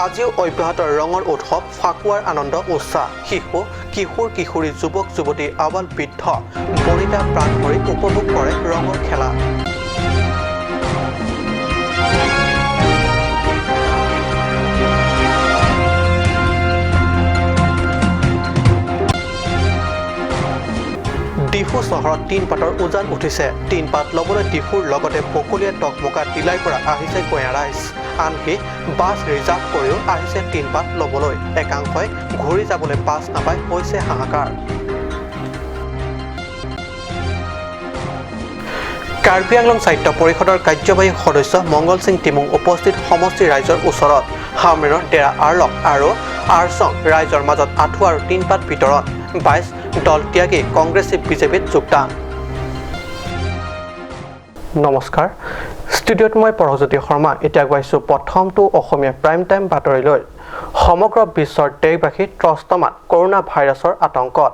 আজিও অব্যাহত ৰঙৰ উৎসৱ ফাকুৱাৰ আনন্দ উৎসাহ শিশু কিশোৰ কিশোৰী যুৱক যুৱতী আবাল বৃদ্ধ বনিতা প্ৰাণ ভৰি উপভোগ কৰে ৰঙৰ খেলা ডিফু চহৰত তিনপাতৰ উজান উঠিছে তিনপাত ল'বলৈ ডিফুৰ লগতে বকলীয়া টকমকা দিলাই পৰা আহিছে গঞা ৰাইজ আনকি বাছ ৰিজাৰ্ভ কৰিও আহিছে তিনপাত ল'বলৈ একাংশই ঘূৰি যাবলৈ বাছ নাপাই হৈছে হাহাকাৰ কাৰ্বি আংলং সাহিত্য পৰিষদৰ কাৰ্যবাহী সদস্য মংগল সিং টিমুং উপস্থিত সমষ্টি ৰাইজৰ ওচৰত হামৰেনৰ ডেৰা আৰলক আৰু আৰচং ৰাইজৰ মাজত আঁঠুৱা আৰু তিনপাত বিতৰণ 22 দল ত্যাগী কংগ্ৰেছী বিজেপিত যোগদান নমস্কাৰ ষ্টুডিঅ'ত মই পৰজ্যোতি শৰ্মা এতিয়া গৈছো প্ৰথমটো অসমীয়া প্ৰাইম টাইম বাতৰিলৈ সমগ্ৰ বিশ্বৰ দেশবাসী ত্ৰস্তমান কৰোনা ভাইৰাছৰ আতংকত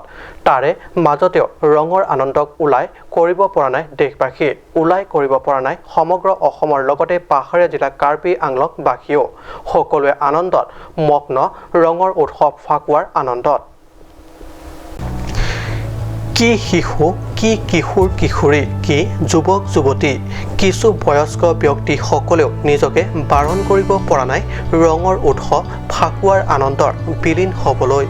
তাৰে মাজতেও ৰঙৰ আনন্দক উলাই কৰিব পৰা নাই দেশবাসী উলাই কৰিব পৰা নাই সমগ্ৰ অসমৰ লগতে পাহাৰীয়া জিলা কাৰ্বি আংলং বাসীও সকলোৱে আনন্দত মগ্ন ৰঙৰ উৎসৱ ফাকুৱাৰ আনন্দত কি শিশু কি কিশোৰ কিশোৰী কি যুৱক যুৱতী কিছু বয়স্ক ব্যক্তি সকলেও নিজকে বাৰণ কৰিব পৰা নাই ৰঙৰ উৎসৱ ফাকুৱাৰ আনন্দৰ বিলীন হ'বলৈ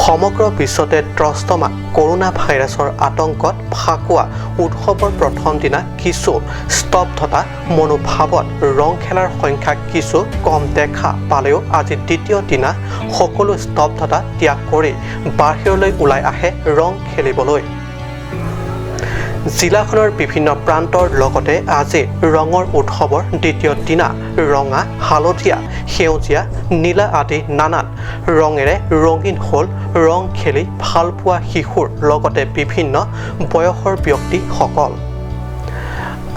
সমগ্ৰ বিশ্বতে ত্ৰস্তমান কৰোনা ভাইৰাছৰ আতংকত ফাকুৱা উৎসৱৰ প্ৰথম দিনা কিছু স্তব্ধতা মনোভাৱত ৰং খেলাৰ সংখ্যা কিছু কম দেখা পালেও আজি দ্বিতীয় দিনা সকলো স্তব্ধতা ত্যাগ কৰি বাহিৰলৈ ওলাই আহে ৰং খেলিবলৈ জিলাখনৰ বিভিন্ন প্ৰান্তৰ লগতে আজি ৰঙৰ উৎসৱৰ দ্বিতীয় দিনা ৰঙা হালধীয়া সেউজীয়া নীলা আদি নানান ৰঙেৰে ৰঙীন হ'ল ৰং খেলি ভাল পোৱা শিশুৰ লগতে বিভিন্ন বয়সৰ ব্যক্তিসকল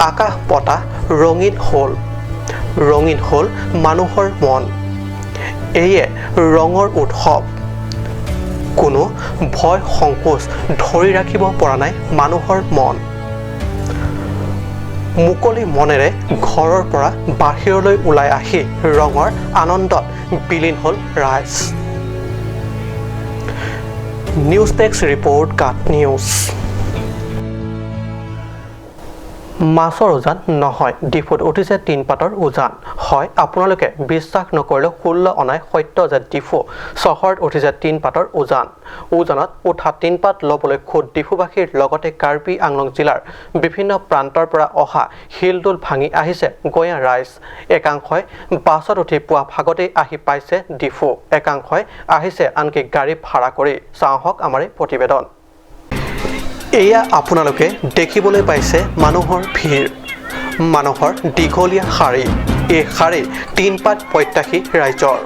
আকাশ পতা ৰঙীন হ'ল মানুহৰ মন এয়ে ৰঙৰ উৎসৱ কোনো ভয় সংকোচ ধৰি ৰাখিব পৰা নাই মানুহৰ মন মুকলি মনেৰে ঘৰৰ পৰা বাহিৰলৈ ওলাই আহি ৰঙৰ আনন্দত বিলীন হ'ল ৰাইজ নিউজ ডেস্ক ৰিপৰ্ট কাট নিউজ মাছৰ উজান নহয় ডিফুত উঠিছে তিনপাতৰ উজান হয় আপোনালোকে বিশ্বাস নকৰিলেও 16 অনাই সত্য যে ডিফু চহৰত উঠিছে তিনপাতৰ উজানত উঠা তিনপাত ল'বলৈ খুদ ডিফুবাসীৰ লগতে কাৰ্বি আংলং জিলাৰ বিভিন্ন প্ৰান্তৰ পৰা অহা শিলডোল ভাঙি আহিছে গঞা ৰাইজ একাংশই বাছত উঠি পুৱা ভাগতেই আহি পাইছে ডিফু একাংশই আহিছে আনকি গাড়ী ভাড়া কৰি চাওঁহক আমাৰ প্ৰতিবেদন এয়া আপোনালোকে দেখিবলৈ পাইছে মানুহৰ ভিৰ মানুহৰ দীঘলীয়া শাৰী এই শাৰী তিনপাত প্ৰত্যাশী ৰাইজৰ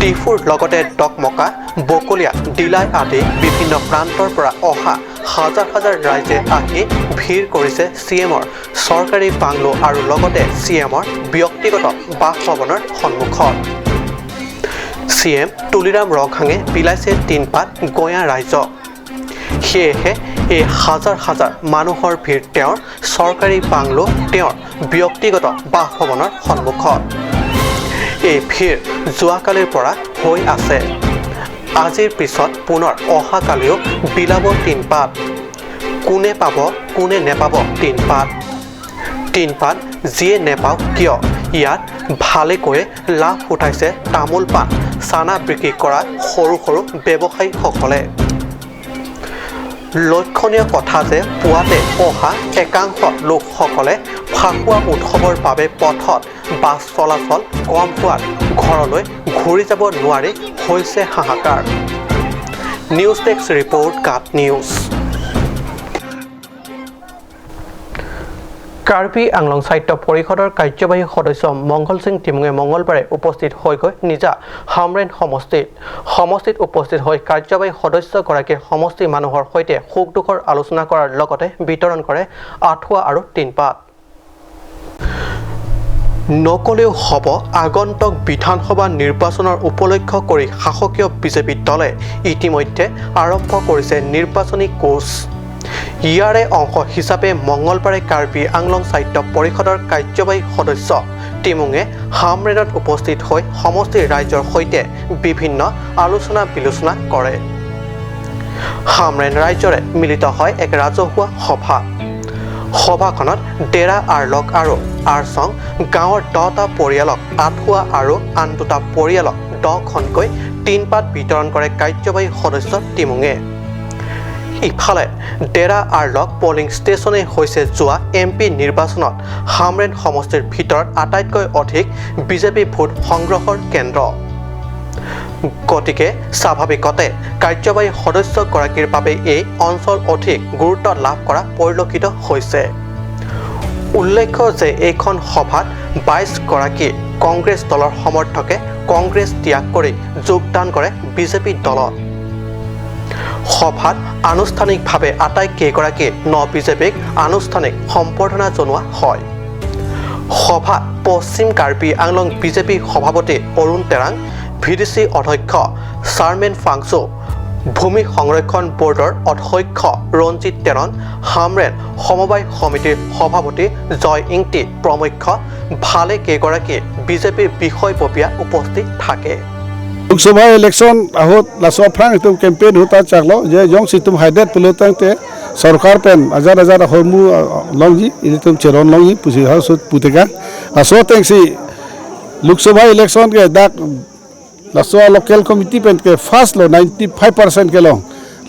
ডিফুৰ লগতে টকমকা বকলীয়া দিলাই আদি বিভিন্ন প্ৰান্তৰ পৰা অহা হাজাৰ হাজাৰ ৰাইজে আহি ভিৰ কৰিছে চিএমৰ চৰকাৰী বাংলো আৰু লগতে চিএমৰ ব্যক্তিগত বাসভৱনৰ সন্মুখত চিএম তুলিৰাম ৰংহাঙে বিলাইছে তিনপাত গঞা ৰাইজক সেয়েহে এই হাজাৰ হাজাৰ মানুহৰ ভিৰ তেওঁৰ চৰকাৰী বাংলো তেওঁৰ ব্যক্তিগত বাসভৱনৰ সন্মুখত এই ভিৰ যোৱাকালিৰ পৰা হৈ আছে আজিৰ পিছত পুনৰ অহাকালিও বিলাব তিনপাত কোনে পাব কোনে নেপাব তিনপাত যিয়ে নেপাওক কিয় ইয়াত ভালেকৈ লাভ উঠাইছে তামোল পাণ চানা বিক্ৰী কৰা সৰু সৰু ব্যৱসায়ীসকলে লক্ষণীয় কথা যে পুৱাতে অহা একাংশ লোকসকলে ফাকুৱা উৎসৱৰ বাবে পথত বাছ চলাচল কম হোৱাত ঘৰলৈ ঘূৰি যাব নোৱাৰি হৈছে হাহাকাৰ নিউজ ডেস্ক ৰিপৰ্ট কাট নিউজ কাৰ্বি আংলং সাহিত্য পৰিষদৰ কাৰ্যবাহী সদস্য মংগল সিং টিমুঙে মঙলবাৰে উপস্থিত হৈ গৈ নিজা হামৰেন সমষ্টিত উপস্থিত হৈ কাৰ্যবাহী সদস্যগৰাকীৰ সমষ্টি মানুহৰ সৈতে সুখ দুখৰ আলোচনা কৰাৰ লগতে বিতৰণ কৰে আঁঠুৱা আৰু তিনপাত নকলেও হ'ব আগন্তুক বিধানসভা নিৰ্বাচনৰ উপলক্ষ কৰি শাসকীয় বিজেপি দলে ইতিমধ্যে আৰম্ভ কৰিছে নিৰ্বাচনী কোচ ইয়াৰে অংশ হিচাপে মঙলবাৰে কাৰ্বি আংলং সাহিত্য পৰিষদৰ কাৰ্যবাহী সদস্য টিমুঙে হামৰেনত উপস্থিত হৈ সমষ্টিৰ ৰাইজৰ সৈতে বিভিন্ন আলোচনা বিলোচনা কৰে। হামৰেন ৰাইজৰে মিলিত হয় এক ৰাজহুৱা সভা। সভাখনত ডেৰা আৰলক আৰু আৰচং গাঁৱৰ 10টা পৰিয়ালক আঠুৱা আৰু আন 2টা পৰিয়ালক 10খনকৈ টিনপাত বিতৰণ কৰে কাৰ্যবাহী সদস্য টিমুঙে। ইফালে ডেৰা আৰলক পলিং ষ্টেচনে হৈছে যোৱা MP নিৰ্বাচনত হামৰেন সমষ্টিৰ ভিতৰত আটাইতকৈ অধিক বিজেপি ভোট সংগ্ৰহৰ কেন্দ্ৰ। গতিকে স্বাভাৱিকতে কাৰ্যবাহী সদস্যগৰাকীৰ বাবে এই অঞ্চল অধিক গুৰুত্ব লাভ কৰা পৰিলক্ষিত হৈছে। উল্লেখ্য যে এইখন সভাত 22গৰাকী কংগ্ৰেছ দলৰ সমৰ্থকে কংগ্ৰেছ ত্যাগ কৰি যোগদান কৰে বিজেপি দলত। সভাত আনুষ্ঠানিকভাৱে আটাইকেইগৰাকী বিজেপিক আনুষ্ঠানিক সম্বৰ্ধনা জনোৱা হয়। সভাত পশ্চিম কাৰ্বি আংলং বিজেপি সভাপতি অৰুণ তেৰাং, VDC অধ্যক্ষ চাৰমেন ফাংচু, ভূমি সংৰক্ষণ বোৰ্ডৰ অধ্যক্ষ ৰঞ্জিত তেৰণ, হামৰেন সমবায় সমিতিৰ সভাপতি জয় ইংটি প্ৰমুখ্য ভালে কেইগৰাকী বিজেপিৰ বিষয়ববীয়া উপস্থিত থাকে। लोकसभा इलेक्शन आहत लासो फ्रांग तुम कैंपेन होता चाकलो जे जोंग सी तुम हाइडेट पुलोतंग ते सरकार पेन हजार हजार होमु लंगी इले तुम चेरोन लंगी पुसी हाउस पुतेका लासो तेंगसी लोकसभा इलेक्शन के दाक लासो लोकल कमिटी पेन के फर्स्ट लो 95% के लो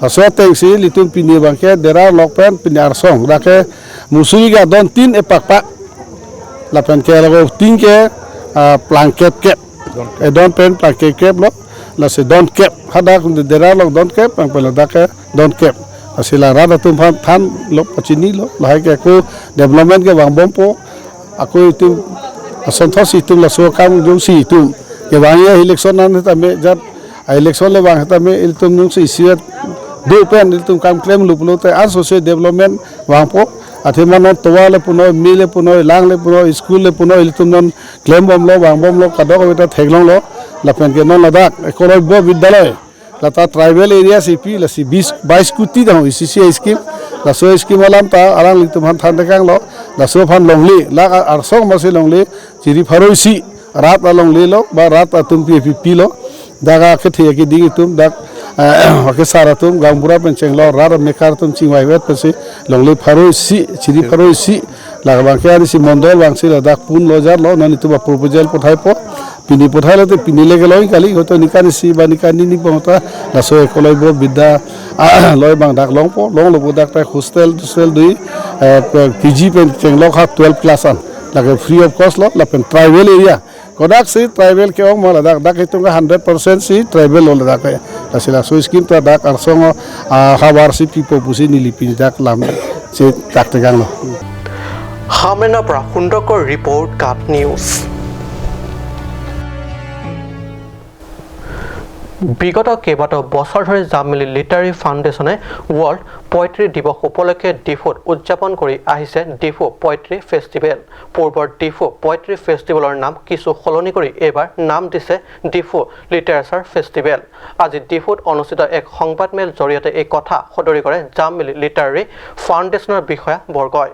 लासो तेंगसी लितुम पिने बांके देरा लोक पेन पिनार सोंग राके मुसुरी का दोन 3 एपाक लापेन के लगो 3 के प्लांकेट के don't pen pakai cap lo, lasi don't cap. Hada dera lo don't cap, yang pela dake don't cap. Asila rada tu fan lo pacini lo, lahai ke aku development ke bang bompo, aku itu asontos itu lasu kam jungsi itu. Ke bangnya election nanti tame jat election le bang tame itu jungsi isiat do pen itu kam claim lu pulo te an social development bang po. Ati mana tua le puno, mile puno, lang le puno, school le puno, itu non claim bom lo, bang bom lo, kadang kita teglong lo, lapen ke non ladak, ekonomi bo bidalai, lata tribal area sipi, lasi 22 kuti dah, ICC scheme, laso scheme malam ta, arang itu man than dekang lo, laso fan longli, lag arsong masih longli, ciri faroisi, rat longli lo, ba rat atum PPP lo, daga ketia ke ding itu, dak oke sara tuh gambura penceng lo rara mekar tuh cingwai wet pasti longli faroisi ciri faroisi lah bangke ada si mondol bangsi ladak pun lojar lo nanti tuh proposal pothai po pini pothai lo tuh pini lagi lo kali hoto nikah si ba nikah ini pengota lah so ekoloi bo bida lo bang dak long po long lo dak tak hostel dui PG penceng lo khat 12 classan lagi free of cost lo lah pen tribal area kodak si tribal ke orang malah dak itu kan 100% si tribal lo dak ya asila so skim ta dak arsongo hawar si pipo pusi nilipin dak lam si tak tegang lo হামৰেনৰ পৰা সুন্দৰকৰ report কাট news. বিগত কেইবাটাও বছৰ ধৰি জামিলি literary ফাউণ্ডেশ্যনে world poetry দিৱস উপলক্ষে ডিফুত উদযাপন কৰি আহিছে ডিফু পয়েট্ৰি ফেষ্টিভেল। পূৰ্বৰ ডিফু পয়েট্ৰি ফেষ্টিভেলৰ নাম কিছু সলনি কৰি এইবাৰ নাম দিছে ডিফু লিটাৰেচাৰ ফেষ্টিভেল। আজি ডিফুত অনুষ্ঠিত এক সংবাদমেল জৰিয়তে এই কথা সদৰি কৰে জামিলি লিটাৰী ফাউণ্ডেশ্যনৰ বিষয়াবৰ্গই।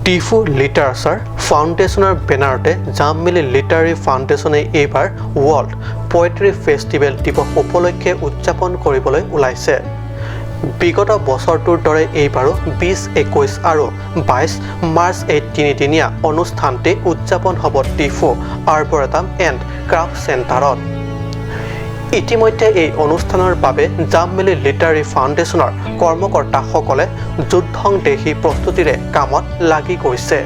ডিফু লিটাৰেচাৰ ফাউণ্ডেশ্যনৰ বেনাৰতে জামিলি লিটাৰী ফাউণ্ডেশ্যনে এইবাৰ ৱৰ্ল্ড পয়েট্ৰি ফেষ্টিভেল দিৱস উপলক্ষে উদযাপন কৰিবলৈ ওলাইছে। বিগত বছৰটোৰ দৰে এইবাৰো 20, 21 আৰু 22 মাৰ্চ এই তিনিদিনীয়া অনুষ্ঠানটি উদযাপন হ'ব ডিফু আৰ্বৰেটাম এণ্ড ক্ৰাফ্ট চেণ্টাৰত। ইতিমধ্যে এই অনুষ্ঠানৰ বাবে জামিলি লিটাৰী ফাউণ্ডেশ্যনৰ কৰ্মকৰ্তাসকলে যুদ্ধংদেহী প্ৰস্তুতিৰে কামত লাগি গৈছে।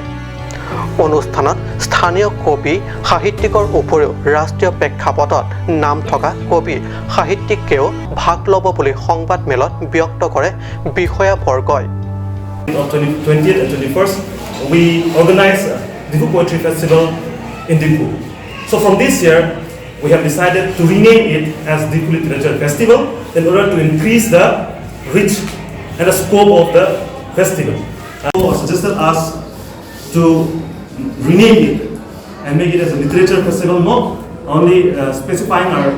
অনুষ্ঠানত স্থানীয় কবি সাহিত্যিকৰ উপৰিও ৰাষ্ট্ৰীয় প্ৰেক্ষাপটত নাম থকা কবি সাহিত্যিকেও ভাগ ল'ব বুলি সংবাদমেলত ব্যক্ত কৰে বিষয়াবৰ্গই। On 20th and 21st, we organized Difu Poetry Festival in Difu. So from this year, we have decided to rename it as Difu Literature Festival in order to increase the reach and the scope of the festival. So suggested us to rename it and make it as a literature festival, not only specifying our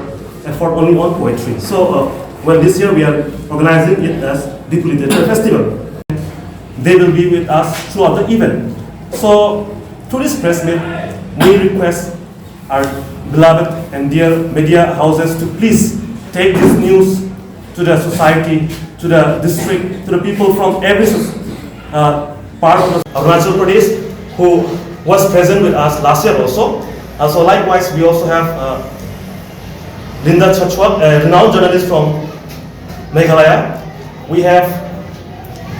effort only on poetry. So Well, this year we are organizing it as Dipu Literature Festival. They will be with us throughout the event. So, through this press meet, we request our beloved and dear media houses to please take this news to the society, to the district, to the people from every part of Arunachal Pradesh who was present with us last year also. So likewise, we also have Linda Chachwat, a renowned journalist from Meghalaya. We have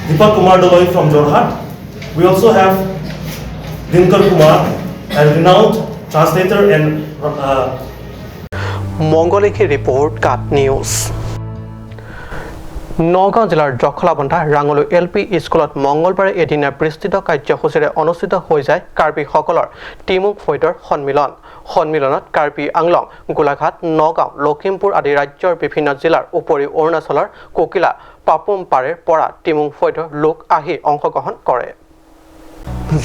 Deepak Kumar Doloy from Jorhat. We also have Dinkar Kumar, a renowned translator and Mongoliki Report Cat News. Nagaon জিলাৰ Jakhalabandha Ranglu LP স্কুলত মঙ্গলবাৰে এদিনীয়া বিস্তৃত কাৰ্যসূচীৰে অনুষ্ঠিত হৈ যায় কাৰ্বিসকলৰ টিমুক ফৈদৰ সন্মিলনত কাৰ্বি আংলং গোলাঘাট নগাঁও লখিমপুৰ আদি ৰাজ্যৰ বিভিন্ন জিলাৰ উপৰি অৰুণাচলৰ কোকিলা পাপুমপাৰেৰ পৰা টিমুক ফৈদৰ লোক আহি অংশগ্ৰহণ কৰে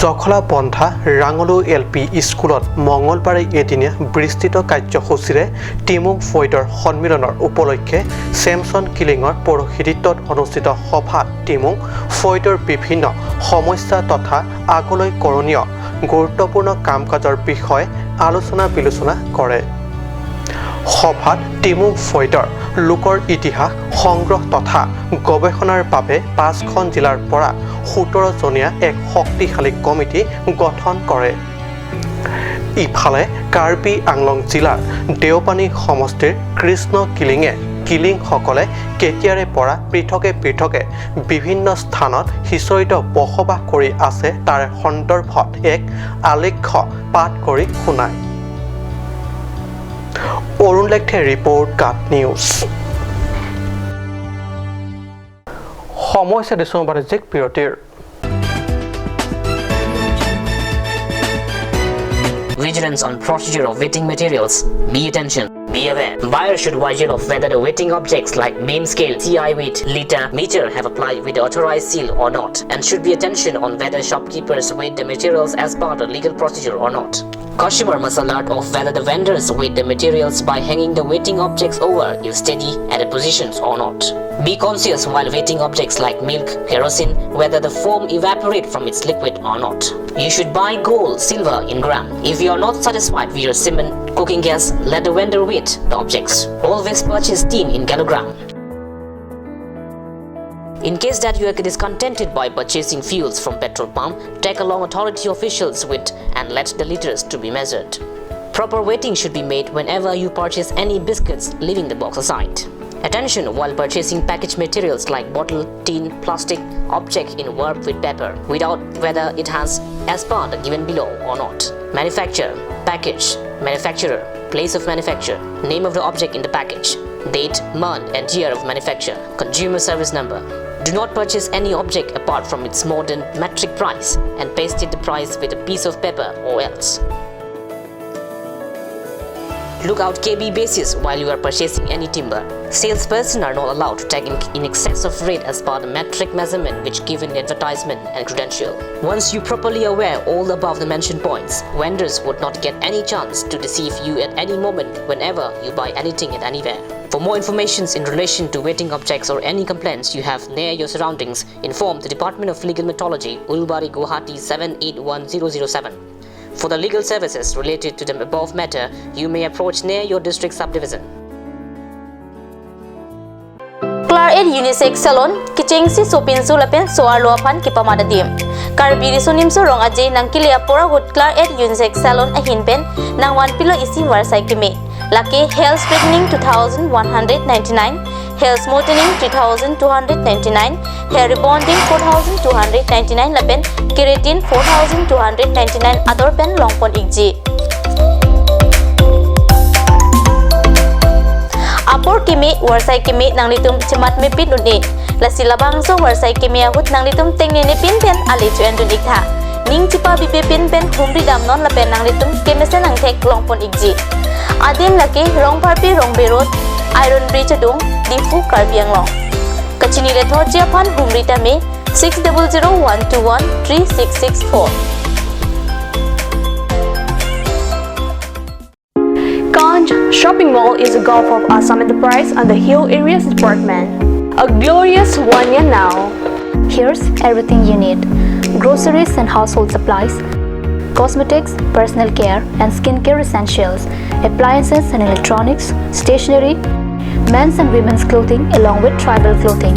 জখলাবন্ধা ৰাঙলু এলপি স্কুলত মঙ্গলবাৰে এদিনীয়া বিস্তৃত কাৰ্যসূচীৰে টিমুক ফৈদৰ সন্মিলনৰ উপলক্ষে চেমছন কিলিঙৰ পৌৰোহিত্যত অনুষ্ঠিত সভাত টিমুক ফৈদৰ বিভিন্ন সমস্যা তথা আগলৈ কৰণীয় গুৰুত্বপূৰ্ণ কাম-কাজৰ বিষয়ে আলোচনা বিলোচনা কৰে সভাত টিমুক ফৈদৰ লোকৰ ইতিহাস সংগ্ৰহ তথা গৱেষণাৰ বাবে 5খন জিলাৰ পৰা 17 জনীয়া এক শক্তিশালী কমিটি গঠন কৰে ইফালে কাৰ্বি আংলং জিলাৰ দেওপানী সমষ্টিৰ কৃষ্ণ কিলিংসকলে কেতিয়াৰে পৰা পৃথকে বিভিন্ন স্থানত হিচৰিত বসবাস কৰি আছে তাৰ সন্দৰ্ভত এক আলেখ্য পাঠ কৰি শুনায় অৰুণ লেখে ৰিপৰ্ট কাট নিউজ সমস্যা দিছো বাণিজ্যিক বিৰতিৰ Vigilance on procedure of wetting materials. Be attention. Be aware. Buyer should vigil of whether the wetting objects like beam scale, CI weight, liter, meter have applied with the authorized seal or not, and should be attention on whether shopkeepers weight the materials as part of legal procedure or not. Customer must alert of whether the vendors weight the materials by hanging the weighting objects over if steady at the positions or not. Be conscious while weighting objects like milk, kerosene, whether the foam evaporate from its liquid or not. You should buy gold, silver in gram. If you are not satisfied with your cement, cooking gas, let the vendor weight the objects. Always purchase tin in kilogram. In case that you are discontented by purchasing fuels from petrol pump, take along authority officials with and let the liters to be measured. Proper weighting should be made whenever you purchase any biscuits, leaving the box aside. Attention while purchasing packaged materials like bottle, tin, plastic, object in warp with paper, without whether it has as part given below or not. Manufacturer, package, manufacturer, place of manufacture, name of the object in the package, date, month and year of manufacture, consumer service number. Do not purchase any object apart from its modern metric price and paste it the price with a piece of paper or else. Look out KB basis while you are purchasing any timber. Salesperson are not allowed to take in excess of rate as per the metric measurement which given in advertisement and credential. Once you properly aware all above the mentioned points, vendors would not get any chance to deceive you at any moment whenever you buy anything and anywhere. For more information in relation to weighting objects or any complaints you have near your surroundings, inform the Department of Legal Metrology, Ulbari, Guwahati 781007. For the legal services related to the above matter, you may approach near your district subdivision. Claret Unisex Salon, Kichengsi Sopin Sulapen, Soarlo Pan Kipamadadim. Karbi Sunim Sorong Ajay Nankilia Pora would Claret Unisex Salon a hinpen, Nang 1 pillow is in Varsakime. Lucky Hair Straightening 2199, Hair Smoothing 3299, Hair Rebonding 4299 Lapen, Keratin 4299 other pen long pon igji. Apor kimi warsai kimi nang litum cemat mepit nuni. Lasilabang so warsai kimi ahut nang litum tengni ni pin pen ali cuan dun ikha. Ning cipa bibi pin pen humri dam non lapen nang litum kemese nang tek long pon igji. Adim laki rong parpi rong berot iron bridge dung difu karbiang long. Kachini le thorjia pan humri tame 6001213664. Lounge Shopping Mall is a Gulf of Assam Enterprise and the Hill Areas Department. A glorious 1 year now. Here's everything you need: groceries and household supplies, cosmetics, personal care and skincare essentials, appliances and electronics, stationery, men's and women's clothing along with tribal clothing.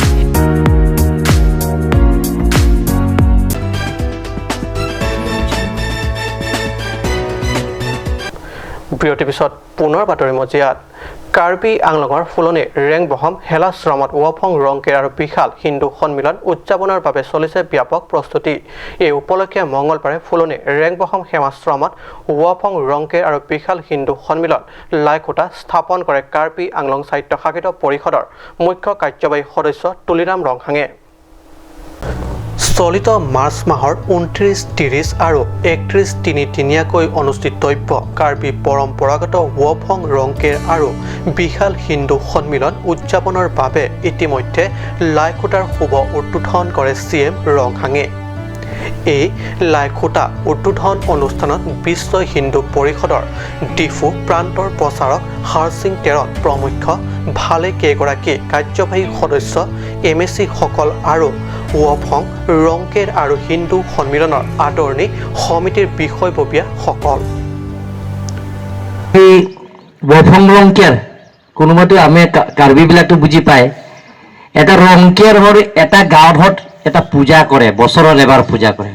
বিৰতিৰ পিছত পুনৰ বাতৰি মজিয়াত কাৰ্বি আংলঙৰ ফুলনি ৰেং বহম হেলাশ্ৰমত ৱফং ৰংকেৰ আৰু বিশাল হিন্দু সন্মিলন উদযাপনৰ বাবে চলিছে ব্যাপক প্ৰস্তুতি। এই উপলক্ষে মঙলবাৰে ফুলনি ৰেং বহম হেমাশ্ৰমত ৱফং ৰংকেৰ আৰু বিশাল হিন্দু সন্মিলন লাইখুটা স্থাপন কৰে কাৰ্বি আংলং স্বায়ত্তশাসিত পৰিষদৰ মুখ্য কাৰ্যবাহী সদস্য তুলিৰাম ৰংহাঙে। চলিত মাৰ্চ মাহৰ 29, 30 আৰু 31 তিনিদিনীয়াকৈ অনুষ্ঠিতব্য কাৰ্বি পৰম্পৰাগত ৱফং ৰংকেৰ আৰু বিশাল হিন্দু সন্মিলন উদযাপনৰ বাবে ইতিমধ্যে লাইখুটাৰ শুভ উদ্বোধন কৰে CM ৰংহাঙে। এই লাইখুটা উদ্বোধন অনুষ্ঠানত বিশ্ব হিন্দু পৰিষদৰ ডিফু প্ৰান্তৰ প্ৰচাৰক হাৰসিং তেৰণ প্ৰমুখ ভালে কেইগৰাকী কাৰ্যবাহী সদস্য MSC সকল আৰু ৱফং ৰংকেৰ আৰু হিন্দু সন্মিলনৰ আদৰণি সমিতিৰ বিষয়ববীয়া সকল। ৱফং ৰংকেৰ কোনোমতে আমি কাৰ্বিবিলাকটো বুজি পায়, এটা ৰংকেৰ হ'ল এটা গাঁৱত এটা পূজা কৰে, বছৰত এবাৰ পূজা কৰে।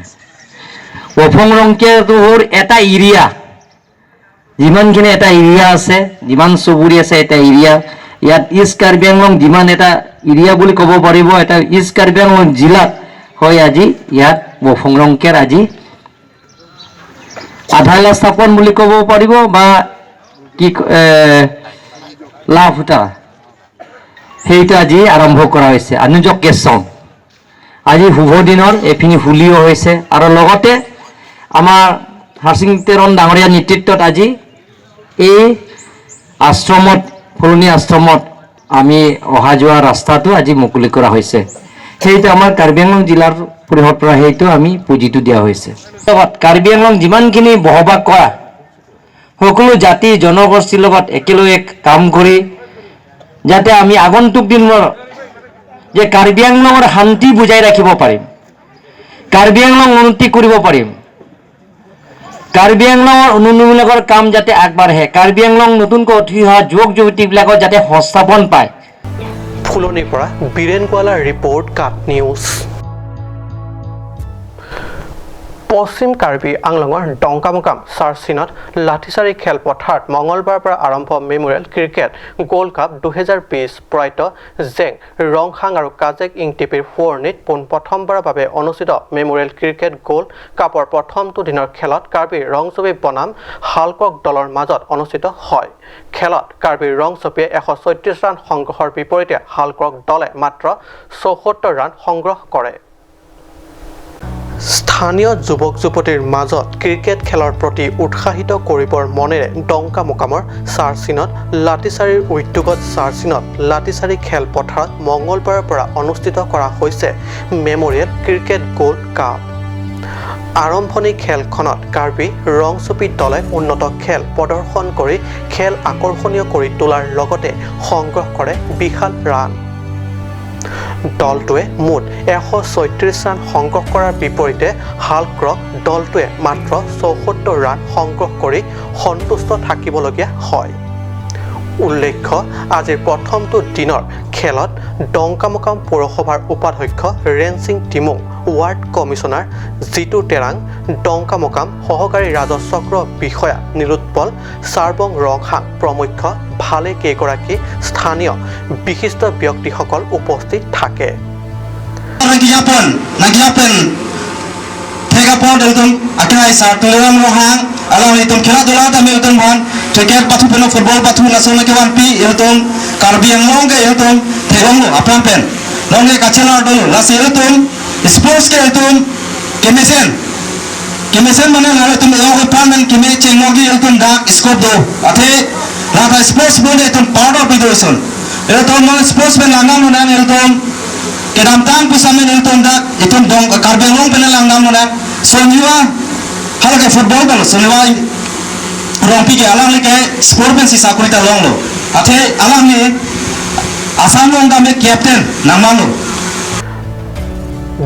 ৱফং ৰংকেৰটো হ'ল এটা এৰিয়া, যিমানখিনি এটা এৰিয়া আছে, যিমান চুবুৰী আছে এটা এৰিয়া। ইয়াত ইষ্ট কাৰ্বি আংলং যিমান এটা এৰিয়া বুলি ক'ব পাৰিব, এটা ইষ্ট কাৰ্বি আংলং জিলাত হয় আজি ইয়াত ৱফং ৰংকেৰ আজি আধাৰলা স্থাপন বুলি ক'ব পাৰিব বা কি লাভটা সেইটো আজি আৰম্ভ কৰা হৈছে। অনুযোগ কেছম আজি শুভ দিনৰ এপিনি হুলিও হৈছে আৰু লগতে আমাৰ হাৰসিং তেৰণ ডাঙৰীয়া নেতৃত্বত আজি এই আশ্ৰমত ফুলনি আশ্ৰমত আমি অহা যোৱা ৰাস্তাটো আজি মুকলি কৰা হৈছে। সেইটো আমাৰ কাৰ্বি আংলং জিলাৰ পৰিষদৰ পৰা সেইটো আমি পুঁজিটো দিয়া হৈছে। কাৰ্বি আংলং যিমানখিনি বসবাস কৰা সকলো জাতি জনগোষ্ঠীৰ লগত একেলগে কাম কৰি যাতে আমি আগন্তুক দিনৰ যে কাৰ্বি আংলঙৰ শান্তি বুজাই ৰাখিব পাৰিম, কাৰ্বি আংলং উন্নতি কৰিব পাৰিম, কাৰ্বি আংলঙৰ উন্নয়নমূলকৰ কাম যাতে আগবাঢ়ে, কাৰ্বি আংলং নতুনকৈ উঠি অহা যুৱক যুৱতীবিলাকৰ যাতে সংস্থাপন পায়। ফুলনিৰ পৰা বীৰেন গোৱালাৰ ৰিপৰ্ট, কাট নিউজ। পশ্চিম কাৰ্বি আংলঙৰ ডংকামকাম চাৰ্চিনত লাঠিচাৰী খেলপথাৰত মঙলবাৰৰ পৰা আৰম্ভ মেমৰিয়েল ক্ৰিকেট গোল্ড কাপ 2020 প্ৰয়াত জেং ৰংহাং আৰু কাজেক ইংটিপিৰ ফুৱৰ্ণিত পোনপ্ৰথমবাৰৰ বাবে অনুষ্ঠিত মেমৰিয়েল ক্ৰিকেট গোল্ড কাপৰ প্ৰথমটো দিনৰ খেলত কাৰ্বিৰ ৰংচুবি বনাম হালকক দলৰ মাজত অনুষ্ঠিত হয়। খেলত কাৰ্বিৰ ৰংচুবিয়ে 134 ৰান সংগ্ৰহৰ বিপৰীতে হালকক দলে মাত্ৰ 74 ৰান সংগ্ৰহ কৰে। স্থানীয় যুৱক যুৱতীৰ মাজত ক্ৰিকেট খেলৰ প্ৰতি উৎসাহিত কৰিবৰ মনেৰে ডংকামকামৰ চাৰ্চিনত লাঠিচাৰীৰ উদ্যোগত চাৰ্চিনত লাঠিচাৰী খেলপথাৰত মঙলবাৰৰ পৰা অনুষ্ঠিত কৰা হৈছে মেমৰিয়েল ক্ৰিকেট গোল্ড কাপ। আৰম্ভণি খেলখনত কাৰ্বি ৰংচুবি দলে উন্নত খেল প্ৰদৰ্শন কৰি খেল আকৰ্ষণীয় কৰি তোলাৰ লগতে সংগ্ৰহ কৰে বিশাল ৰান। দলটোৱে মুঠ 134 ৰান সংগ্ৰহ কৰাৰ বিপৰীতে হালকক দলটোৱে মাত্ৰ 74 ৰান সংগ্ৰহ কৰি সন্তুষ্ট থাকিবলগীয়া হয়। উল্লেখ্য, আজিৰ প্ৰথমটো দিনৰ খেলত ডংকামকাম পৌৰসভাৰ উপাধ্যক্ষ ৰেঞ্চিং টিমুং, ৱাৰ্ড কমিছনাৰ জিতু টেৰাং, ডংকামকাম সহকাৰী ৰাজচক্ৰ বিষয়া নিলোৎপল চাৰ্বং ৰংহাং প্ৰমুখ ভালে কেইগৰাকী স্থানীয় বিশিষ্ট ব্যক্তিসকল উপস্থিত থাকে। Tegapon dalam akhirnya saat tulisan rohang alam itu kira dolar kami itu mohon cricket patu peno football patu nasional kewan pi itu Karbi yang long ke itu tegong apa pen long ke kacela dulu nasi itu sports ke itu kemesen mana lalu itu yang kepanen keme cengogi itu dak scope do ate lata sports boleh itu part of itu itu mana sports pen langam mana itu kedamtang pusamen itu dak itu dong Karbi yang long pen langam mana Soniwa hal ke football kalau Soniwa rongpi ke alang leke sport pen si sakurita longlo athe alang ni Assam longa me captain namalo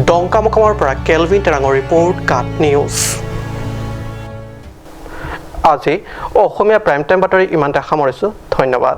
ডংকামকামৰ পৰা kelvin টেৰাঙৰ report কাট news আজি অসমীয়া prime time বাতৰি ইমানতে সামৰিছোঁ ধন্যবাদ